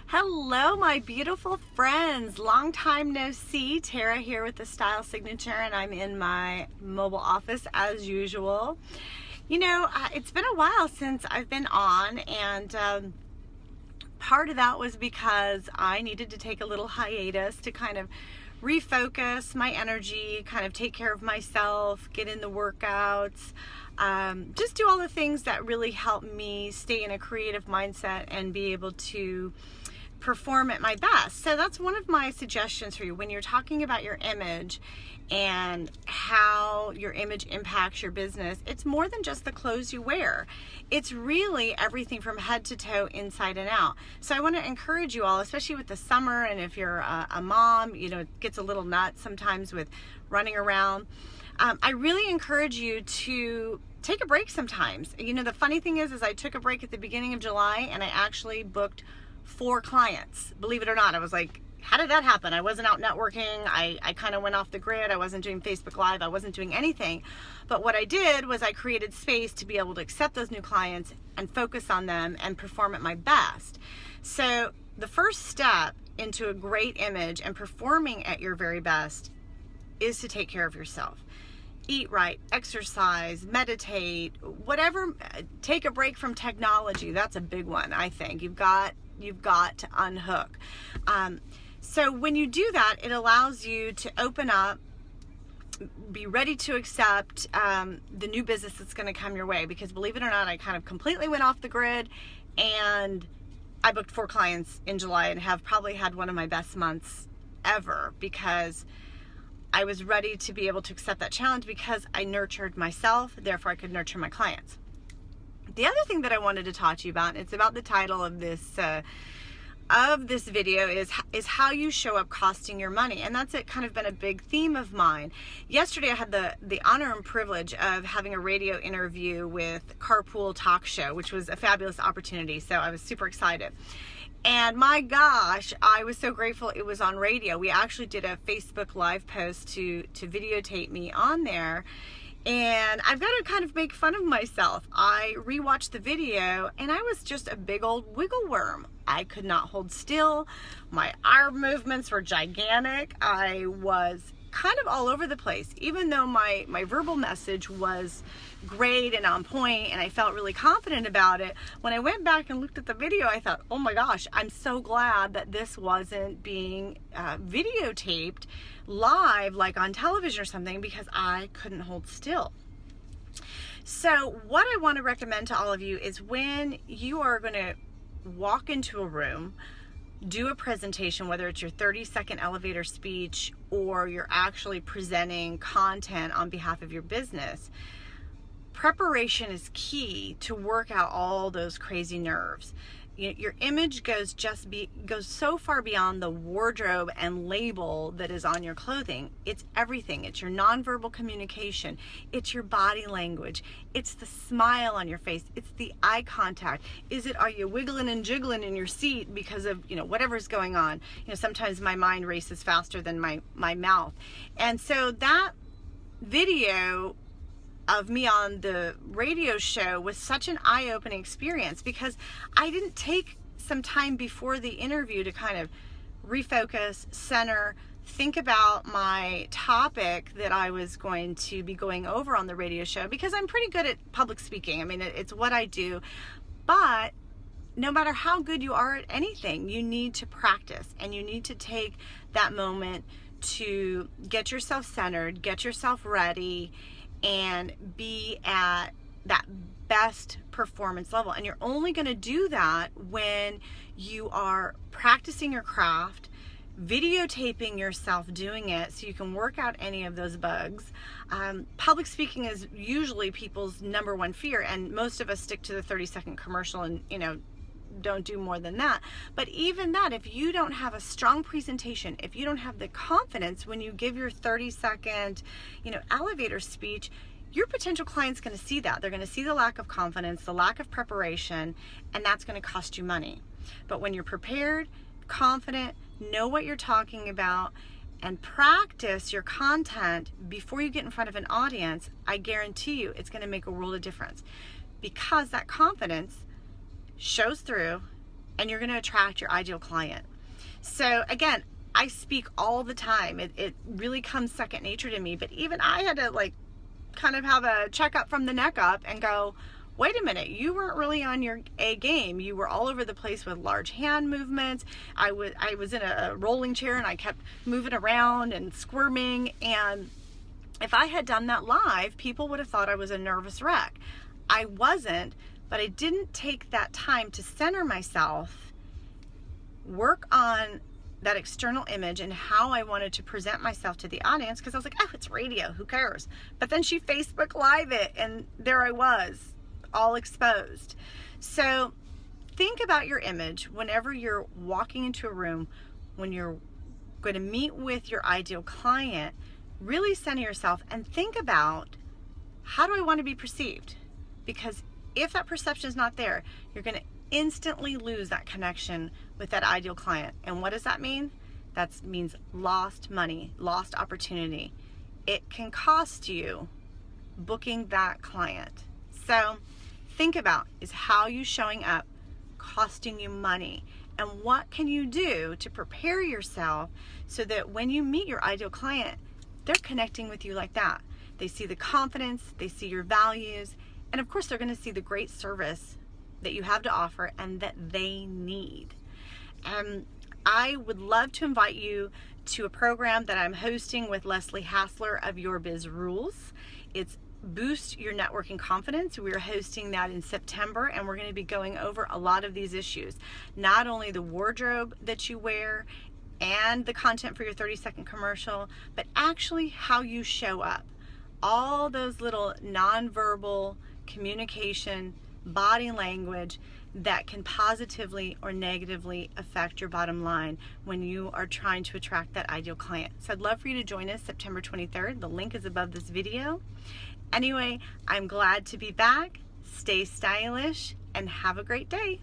Hello, my beautiful friends. Long time no see. Tara here with the Style Signature, and I'm in my mobile office as usual. It's been a while since I've been on, and part of that was because I needed to take a little hiatus to kind of refocus my energy, kind of take care of myself, get in the workouts, just do all the things that really help me stay in a creative mindset and be able to perform at my best. So that's one of my suggestions for you when you're talking about your image and how your image impacts your business. It's more than just the clothes you wear. It's really everything from head to toe, inside and out. So I want to encourage you all, especially with the summer, and if you're a mom, it gets a little nuts sometimes with running around. I really encourage you to take a break sometimes. The funny thing is I took a break at the beginning of July, and I actually booked 4 clients. Believe it or not, I was like, how did that happen? I wasn't out networking. I kind of went off the grid. I wasn't doing Facebook Live. I wasn't doing anything. But what I did was I created space to be able to accept those new clients and focus on them and perform at my best. So the first step into a great image and performing at your very best is to take care of yourself. Eat right, exercise, meditate, whatever. Take a break from technology. That's a big one, I think. You've got to unhook. So when you do that, it allows you to open up, be ready to accept the new business that's going to come your way. Because believe it or not, I kind of completely went off the grid, and I booked 4 clients in July and have probably had one of my best months ever, because I was ready to be able to accept that challenge because I nurtured myself, therefore I could nurture my clients. The other thing that I wanted to talk to you about, and it's about the title of this video, is how you show up costing your money. And that's kind of been a big theme of mine. Yesterday I had the honor and privilege of having a radio interview with Carpool Talk Show, which was a fabulous opportunity. So I was super excited. And my gosh, I was so grateful it was on radio. We actually did a Facebook Live post to videotape me on there. And I've got to kind of make fun of myself. I rewatched the video, and I was just a big old wiggle worm. I could not hold still. My arm movements were gigantic. I was kind of all over the place, even though my verbal message was great and on point, and I felt really confident about it. When I went back and looked at the video, I thought, oh my gosh, I'm so glad that this wasn't being videotaped live like on television or something, because I couldn't hold still. So what I want to recommend to all of you is, when you are going to walk into a room, do a presentation, whether it's your 30-second elevator speech or you're actually presenting content on behalf of your business, preparation is key to work out all those crazy nerves. Your image goes so far beyond the wardrobe and label that is on your clothing. It's everything. It's your nonverbal communication. It's your body language. It's the smile on your face. It's the eye contact. Are you wiggling and jiggling in your seat because of whatever's going on? Sometimes my mind races faster than my mouth. And so that video of me on the radio show was such an eye-opening experience, because I didn't take some time before the interview to kind of refocus, center, think about my topic that I was going to be going over on the radio show, because I'm pretty good at public speaking. I mean, it's what I do. But no matter how good you are at anything, you need to practice, and you need to take that moment to get yourself centered, get yourself ready, and be at that best performance level. And you're only going to do that when you are practicing your craft, videotaping yourself doing it so you can work out any of those bugs. Public speaking is usually people's number one fear, and most of us stick to the 30-second commercial and don't do more than that. But even that, if you don't have a strong presentation, if you don't have the confidence when you give your 30-second elevator speech, your potential client's going to see that. They're going to see the lack of confidence, the lack of preparation, and that's going to cost you money. But when you're prepared, confident, know what you're talking about, and practice your content before you get in front of an audience, I guarantee you it's going to make a world of difference, because that confidence shows through and you're going to attract your ideal client. So again, I speak all the time. It really comes second nature to me, but even I had to like kind of have a checkup from the neck up and go, wait a minute, you weren't really on your A game. You were all over the place with large hand movements. I was in a rolling chair and I kept moving around and squirming, and if I had done that live, people would have thought I was a nervous wreck. I wasn't, but I didn't take that time to center myself, work on that external image and how I wanted to present myself to the audience, because I was like, oh, it's radio, who cares? But then she Facebook Live it, and there I was, all exposed. So think about your image whenever you're walking into a room, when you're going to meet with your ideal client. Really center yourself and think about, how do I want to be perceived? Because if that perception is not there, you're going to instantly lose that connection with that ideal client. And what does that mean? That means lost money, lost opportunity. It can cost you booking that client. So think about, is how you showing up costing you money? And what can you do to prepare yourself so that when you meet your ideal client, they're connecting with you like that? They see the confidence, they see your values, and of course they're going to see the great service that you have to offer and that they need. I would love to invite you to a program that I'm hosting with Leslie Hassler of Your Biz Rules. It's Boost Your Networking Confidence. We're hosting that in September, and we're going to be going over a lot of these issues. Not only the wardrobe that you wear and the content for your 30-second commercial, but actually how you show up. All those little nonverbal communication, body language that can positively or negatively affect your bottom line when you are trying to attract that ideal client. So I'd love for you to join us September 23rd. The link is above this video. Anyway, I'm glad to be back. Stay stylish and have a great day.